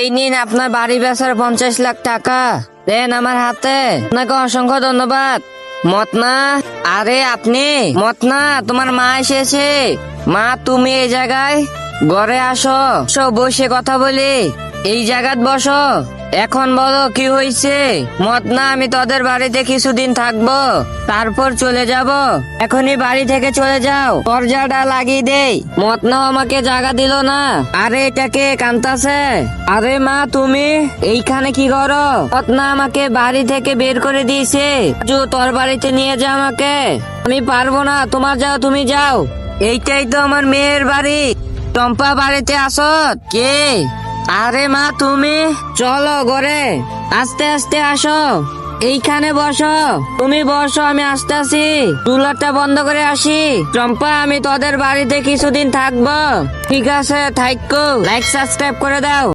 এই নিন আপনার বাড়ি বেচার 50 লাখ টাকা দেন আমার হাতে। আপনাকে অসংখ্য ধন্যবাদ। মতনা, আরে আপনি? মতনা, তোমার মা এসেছে। মা, তুমি এই জায়গায় ঘরে আসো, বসে কথা বলি। এই জায়গায় বসো। এখন বলো কি হয়েছে? মতনা, আমি তোদের বাড়িতে কিছুদিন থাকবো, তারপর চলে যাব। এখনই বাড়ি থেকে চলে যাও, দরজাটা লাগিয়ে দেই। মতনা আমাকে জায়গা দিল না। আরে এটাকে কান্তাছে। আরে মা, তুমি এইখানে কি করো? মতনা আমাকে বাড়ি থেকে বের করে দিয়েছে। তোর বাড়িতে নিয়ে যা আমাকে। আমি পারবো না, তোমার যাও, তুমি যাও। এইটাই তো আমার মেয়ের বাড়ি। টম্পা, বাড়িতে আসো? কে? আরে মা, তুমি চলো ঘরে, আস্তে আস্তে আসো। এইখানে বসো, তুমি বসো, আমি আস্তে আসি। চুলাটা বন্ধ করে আসি। চম্পা, আমি তোদের বাড়িতে কিছুদিন থাকবো। ঠিক আছে, থাকো। লাইক সাবস্ক্রাইব করে দাও।